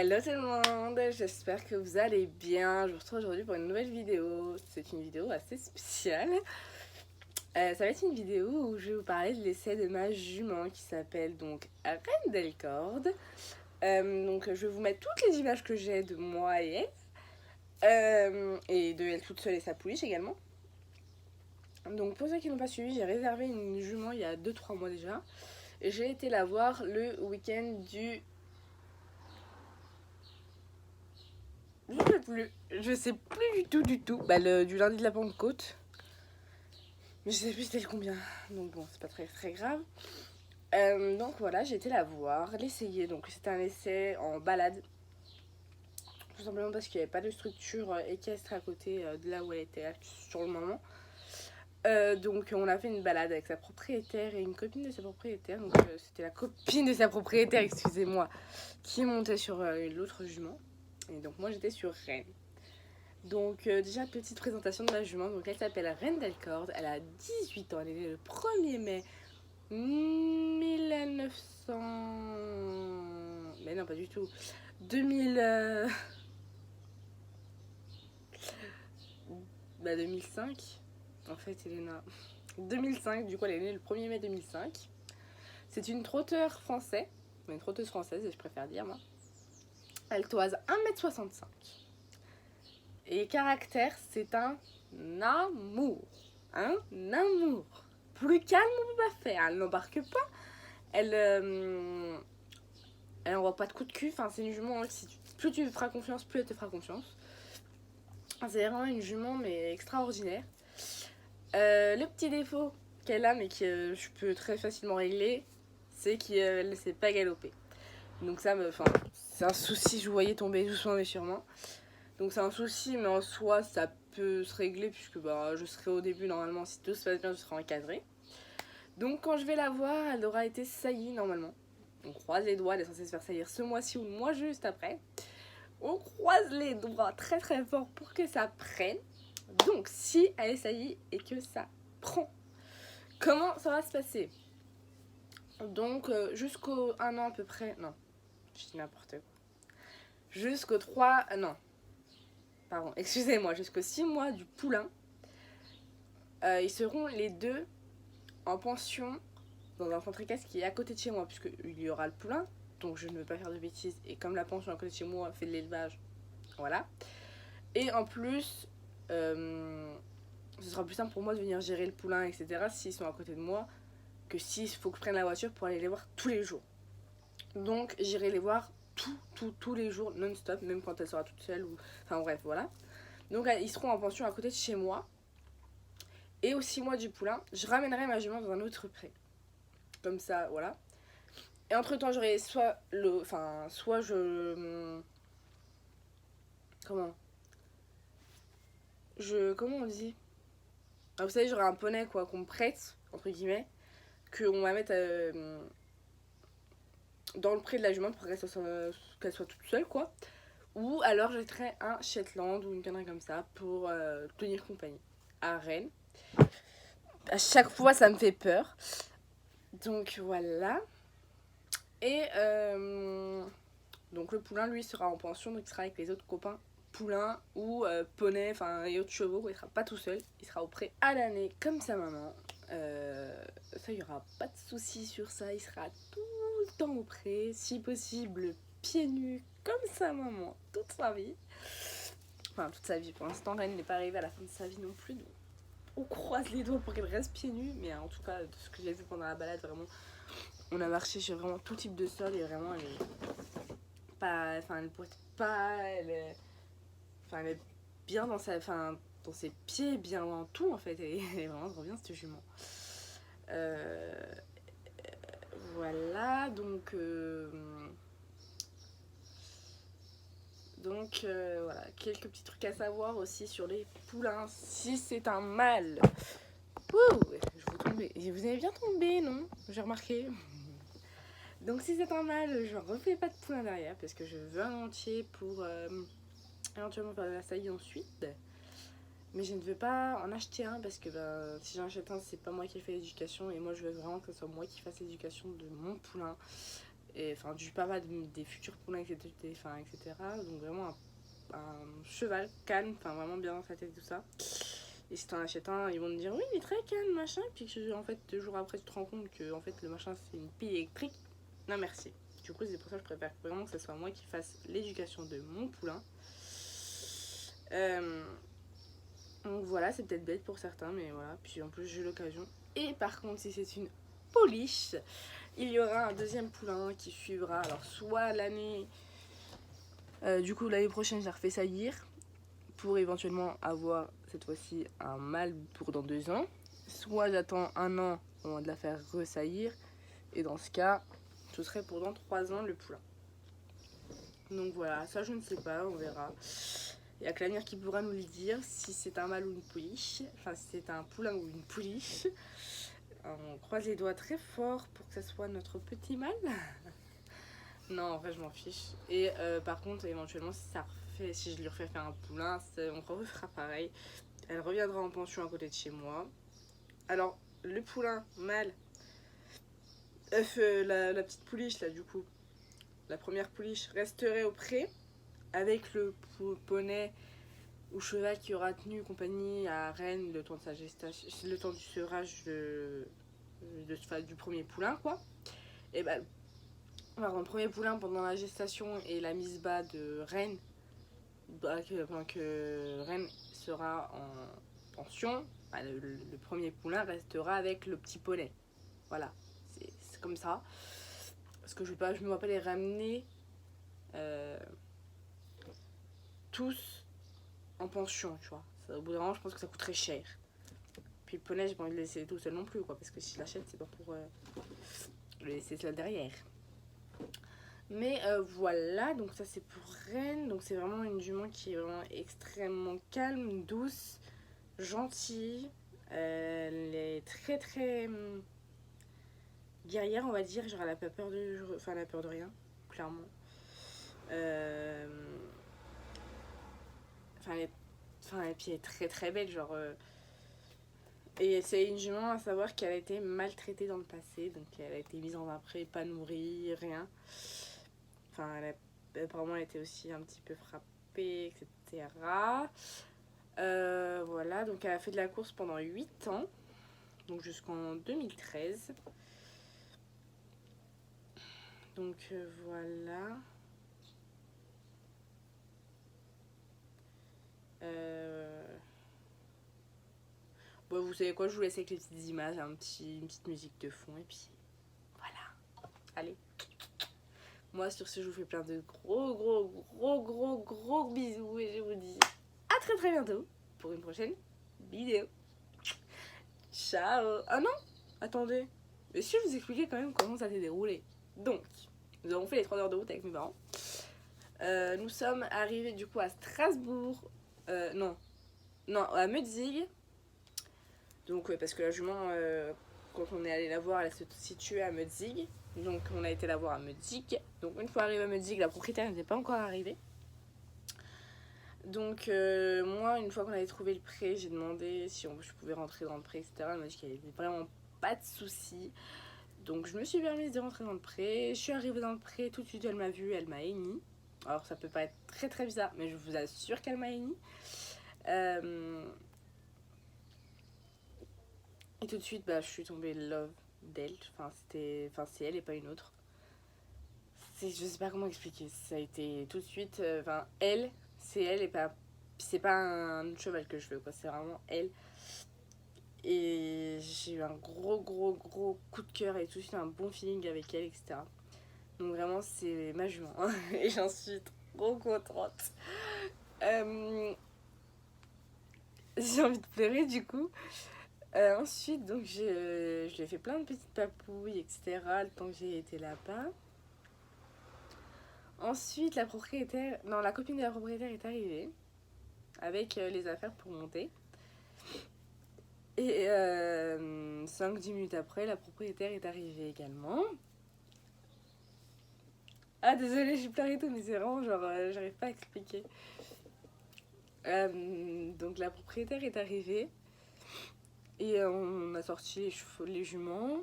Hello tout le monde, j'espère que vous allez bien. Je vous retrouve aujourd'hui pour une nouvelle vidéo. C'est une vidéo assez spéciale. Ça va être une vidéo où je vais vous parler de l'essai de ma jument qui s'appelle donc Reine Delcorde. Donc je vais vous mettre toutes les images que j'ai de moi et elle. Et de elle toute seule et sa pouliche également. Donc pour ceux qui n'ont pas suivi, j'ai réservé une jument il y a 2-3 mois déjà. Et j'ai été la voir le week-end du... Je sais plus du tout. Du lundi de la Pentecôte. Mais je sais plus c'était le combien. Donc bon, c'est pas très grave. Donc voilà, j'ai été la voir, l'essayer. Donc c'était un essai en balade. Tout simplement parce qu'il n'y avait pas de structure équestre à côté de là où elle était sur le moment. Donc on a fait une balade avec sa propriétaire et une copine de sa propriétaire. Donc c'était la copine de sa propriétaire, excusez-moi, qui montait sur l'autre jument. Et donc moi j'étais sur Reine. Donc déjà petite présentation de ma jument. Donc elle s'appelle Reine Delcorde. Elle a 18 ans. Elle est née le 1er mai 1900... Mais non pas du tout. 2000... 2005. En fait elle est née... 2005, du coup elle est née le 1er mai 2005. C'est une trotteur français. Une trotteuse française, je préfère dire moi. Elle toise 1m65. Et caractère, c'est un amour. Un amour. Plus calme, on peut pas faire. Elle n'embarque pas. Elle envoie pas de coups de cul. Enfin, c'est une jument. Plus tu te feras confiance, plus elle te fera confiance. C'est vraiment une jument, mais extraordinaire. Le petit défaut qu'elle a, mais que je peux très facilement régler, c'est qu'elle ne sait pas galoper. Donc ça me... Enfin, c'est un souci, je vous voyais tomber doucement mais sûrement. Donc c'est un souci, mais en soi, ça peut se régler puisque je serai au début, normalement, si tout se passe bien, je serai encadrée. Donc quand je vais la voir, elle aura été saillie, normalement. On croise les doigts, elle est censée se faire saillir ce mois-ci ou le mois juste après. On croise les doigts très fort pour que ça prenne. Donc si elle est saillie et que ça prend, comment ça va se passer? Donc jusqu'au 1 an à peu près, non, je dis n'importe quoi. Jusqu'au 3, non, pardon, excusez-moi, jusqu'aux 6 mois du poulain, ils seront les deux en pension dans un centre équestre qui est à côté de chez moi, puisqu'il y aura le poulain, donc je ne veux pas faire de bêtises. Et comme la pension à côté de chez moi fait de l'élevage, voilà. Et en plus, ce sera plus simple pour moi de venir gérer le poulain, etc. s'ils sont à côté de moi, que s'il faut que je prenne la voiture pour aller les voir tous les jours. Donc j'irai les voir tous les jours, non-stop, même quand elle sera toute seule. Enfin bref, voilà. Donc ils seront en pension à côté de chez moi. Et aux 6 mois du poulain, je ramènerai ma jument dans un autre pré. Comme ça, voilà. Et entre temps, j'aurai soit je... Comment on dit? Vous savez, j'aurai un poney, quoi, qu'on me prête, entre guillemets, qu'on va mettre dans le pré de la jument pour qu'elle soit toute seule, quoi. Ou alors, je mettrai un Shetland ou une connerie comme ça pour tenir compagnie à Rennes. À chaque fois, ça me fait peur. Donc, voilà. Et donc le poulain, lui, sera en pension, donc il sera avec les autres copains poulains ou poneys, enfin et autres chevaux, il sera pas tout seul, il sera au pré à l'année comme sa maman. Ça, il y aura pas de souci sur ça, il sera tout le temps au pré, si possible pieds nus comme sa maman toute sa vie. Enfin, toute sa vie, pour l'instant, Rennes n'est pas arrivée à la fin de sa vie non plus, donc on croise les doigts pour qu'elle reste pieds nus, mais en tout cas, de ce que j'ai vu pendant la balade, vraiment, on a marché sur vraiment tout type de sol et vraiment elle est pas, enfin elle pointe pas, elle est bien dans dans ses pieds, bien dans tout en fait, elle est vraiment trop bien cette jument. Voilà, donc voilà, quelques petits trucs à savoir aussi sur les poulains. Si c'est un mâle, ouh, je vous tombais, vous avez bien tombé, non? J'ai remarqué. Donc si c'est un mâle, je refais pas de poulain derrière parce que je veux un entier pour éventuellement faire la saillie ensuite. Mais je ne veux pas en acheter un parce que si j'en achète un, c'est pas moi qui ai fait l'éducation et moi je veux vraiment que ce soit moi qui fasse l'éducation de mon poulain. et enfin du papa des futurs poulains, etc. Donc vraiment un cheval calme, enfin vraiment bien dans sa tête, tout ça. Et si t'en achètes un, ils vont te dire oui, il est très calme, machin. Et puis en fait, 2 jours après, tu te rends compte que en fait, le machin, c'est une pile électrique. Non, merci. Du coup, c'est pour ça que je préfère vraiment que ce soit moi qui fasse l'éducation de mon poulain. Donc voilà, c'est peut-être bête pour certains, mais voilà. Puis en plus, j'ai eu l'occasion. Et par contre, si c'est une pouliche, il y aura un deuxième poulain qui suivra. Alors, soit l'année. Du coup, l'année prochaine, je la refais saillir pour éventuellement avoir cette fois-ci un mâle pour dans 2 ans. Soit j'attends 1 an avant de la faire ressaillir. Et dans ce cas, ce serait pour dans 3 ans le poulain. Donc voilà, ça je ne sais pas, on verra. Il y a que l'avenir qui pourra nous le dire si c'est un mâle ou une pouliche. Enfin, si c'est un poulain ou une pouliche. On croise les doigts très fort pour que ça soit notre petit mâle. Non, en vrai, je m'en fiche. Et par contre, éventuellement, si je lui refais faire un poulain, on refera pareil. Elle reviendra en pension à côté de chez moi. Alors, le poulain mâle, la petite pouliche, là, du coup, la première pouliche resterait au pré avec le poney ou cheval qui aura tenu compagnie à Rennes le temps de sa gestation, le temps du sevrage du premier poulain, quoi. Et ben, le premier poulain pendant la gestation et la mise bas de Rennes, pendant que Rennes sera en pension, le premier poulain restera avec le petit poney. Voilà, c'est comme ça. Parce que je ne me vois pas les ramener tous en pension, tu vois. Ça, au bout d'un moment, je pense que ça coûterait cher. Puis le poney, j'ai pas envie de le laisser tout seul non plus, quoi. Parce que si je l'achète, c'est pas pour le laisser là derrière. Mais voilà, donc ça c'est pour Rennes. Donc c'est vraiment une jument qui est vraiment extrêmement calme, douce, gentille. Elle est très très guerrière, on va dire. Genre elle a pas peur elle a peur de rien, clairement. Et puis elle est très très belle, genre. Et c'est une jument à savoir qu'elle a été maltraitée dans le passé, donc elle a été mise dans un pré, pas nourrie, rien. Enfin, apparemment elle était aussi un petit peu frappée, etc. Voilà, donc elle a fait de la course pendant 8 ans, donc jusqu'en 2013. Donc voilà. Bon, vous savez quoi, je vous laisse avec les petites images, une petite musique de fond, et puis voilà. Allez. Moi, sur ce, je vous fais plein de gros bisous, et je vous dis à très très bientôt pour une prochaine vidéo. Ciao. Ah non, attendez. Mais si je vous expliquais quand même comment ça s'est déroulé. Donc, nous avons fait les 3 heures de route avec mes parents. Nous sommes arrivés du coup à Strasbourg. Non, à Metzig. Donc, parce que la jument, quand on est allé la voir, elle se situait à Metzig. Donc, on a été la voir à Metzig. Donc, une fois arrivé à Metzig, la propriétaire n'était pas encore arrivée. Donc, moi, une fois qu'on avait trouvé le pré, j'ai demandé si je pouvais rentrer dans le pré, etc. Elle m'a dit qu'il n'y avait vraiment pas de soucis. Donc, je me suis permise de rentrer dans le pré. Je suis arrivée dans le pré, tout de suite, elle m'a vue, elle m'a hennie. Alors, ça peut paraître très très bizarre, mais je vous assure qu'elle m'a hennie. Et tout de suite, je suis tombée love d'elle. C'est elle et pas une autre. Je sais pas comment expliquer. Ça a été tout de suite. C'est elle et pas. C'est pas un autre cheval que je veux, quoi. C'est vraiment elle. Et j'ai eu un gros coup de cœur et tout de suite un bon feeling avec elle, etc. Donc vraiment, c'est ma jument. Et j'en suis trop contente. J'ai envie de pleurer du coup. Ensuite, donc je lui ai fait plein de petites papouilles, etc. le temps que j'ai été là-bas. Ensuite, la copine de la propriétaire est arrivée avec les affaires pour monter. Et 5-10 minutes après, la propriétaire est arrivée également. Ah, désolée, j'ai pleuré et tout, mais c'est vraiment genre, j'arrive pas à expliquer. Donc la propriétaire est arrivée et on a sorti les juments.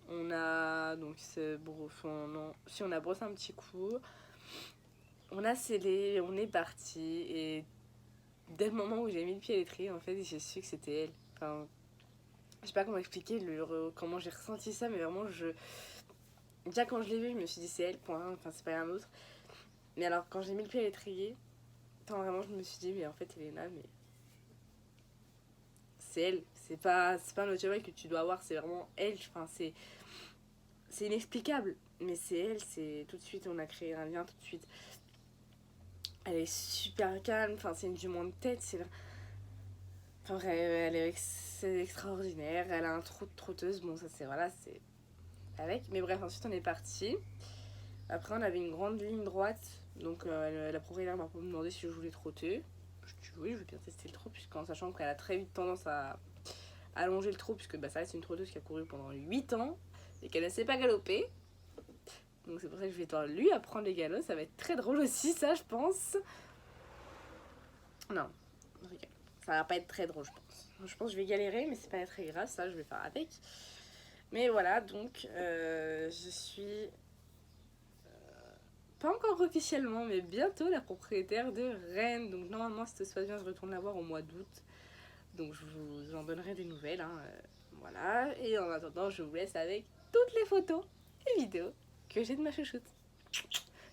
On a donc si on a brossé un petit coup, on a scellé, on est parti et dès le moment où j'ai mis le pied à l'étrier, en fait, j'ai su que c'était elle. Enfin, je sais pas comment expliquer comment j'ai ressenti ça, mais vraiment, déjà quand je l'ai vue, je me suis dit c'est elle, point, enfin, c'est pas un autre. Mais alors, quand j'ai mis le pied à l'étrier, vraiment, je me suis dit, mais en fait, Elena, mais c'est elle. C'est pas un autre cheval que tu dois avoir, c'est vraiment elle. Enfin, c'est inexplicable, mais c'est elle. C'est tout de suite, on a créé un lien tout de suite. Elle est super calme, enfin, c'est une jument de tête, enfin, vrai, c'est extraordinaire. Elle a un trot de trotteuse, bon, ça c'est voilà, c'est avec. Mais bref, ensuite on est parti. Après, on avait une grande ligne droite, donc la propriétaire m'a demandé si je voulais trotter. Je dis oui, je veux bien tester le trot, puisqu'en sachant qu'elle a très vite tendance à allonger le trot, puisque ça reste une trotteuse qui a couru pendant 8 ans et qu'elle ne sait pas galoper. Donc c'est pour ça que je vais devoir lui apprendre les galops. Ça va être très drôle aussi, ça, je pense. Non, je rigole. Ça va pas être très drôle, je pense. Je pense que je vais galérer, mais c'est pas très grave, ça, je vais faire avec. Mais voilà, donc je suis pas encore officiellement, mais bientôt la propriétaire de Rennes. Donc normalement, si tout se passe bien, je retourne la voir au mois d'août. Donc je vous en donnerai des nouvelles. Voilà. Et en attendant, je vous laisse avec toutes les photos et vidéos que j'ai de ma chouchoute.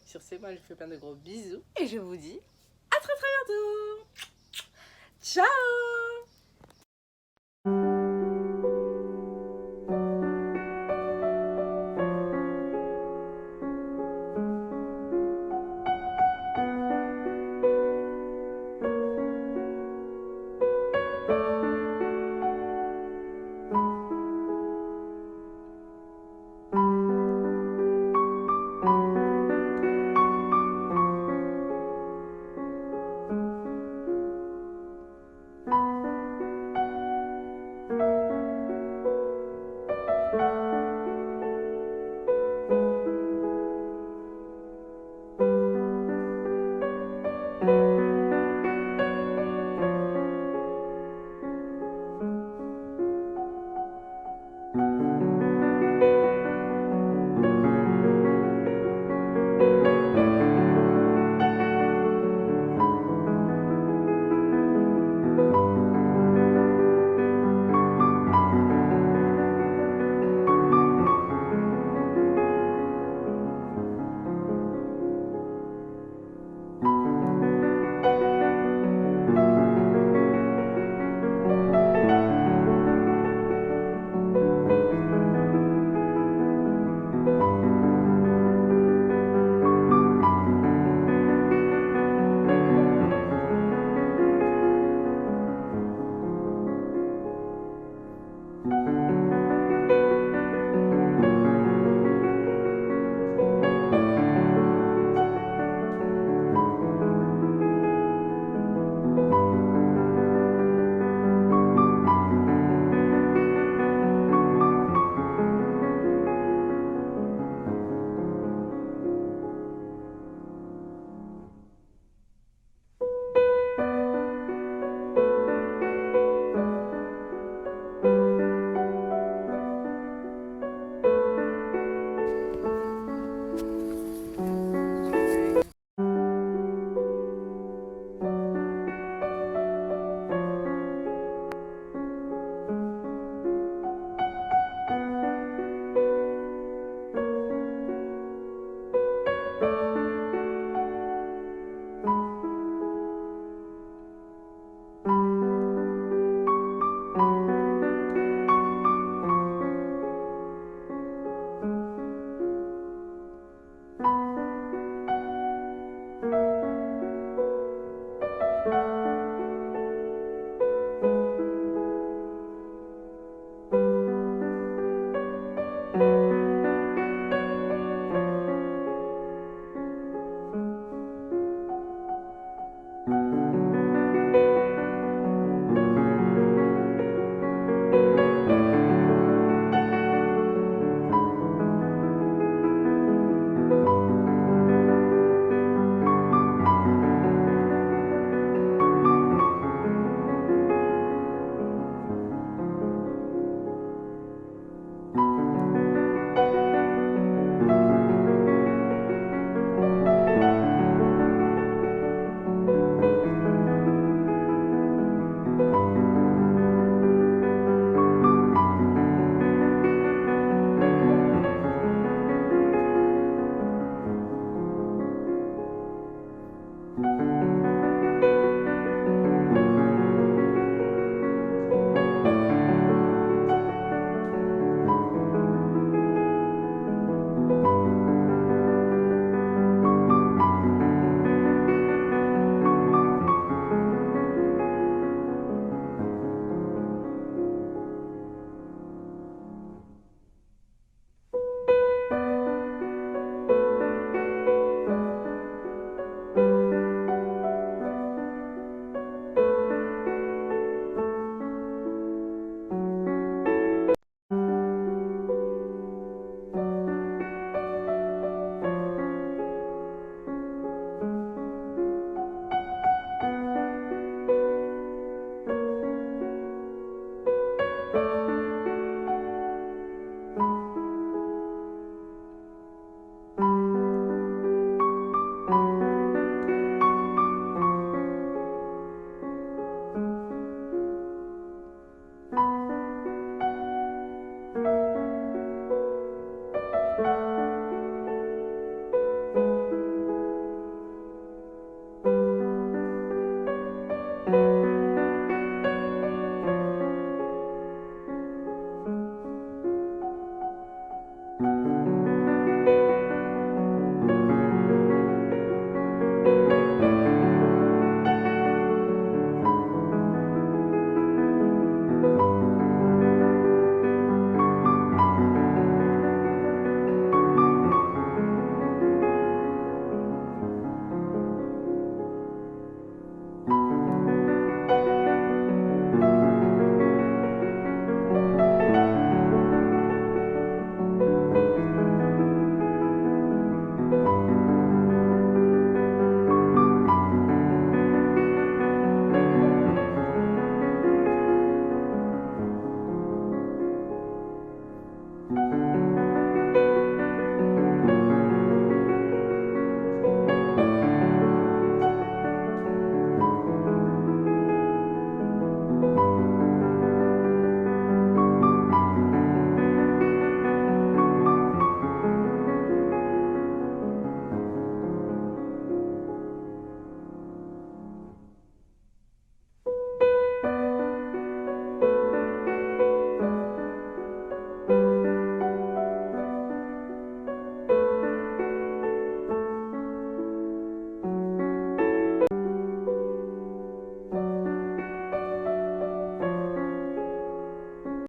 Sur ce, moi, je vous fais plein de gros bisous et je vous dis à très très bientôt. Ciao.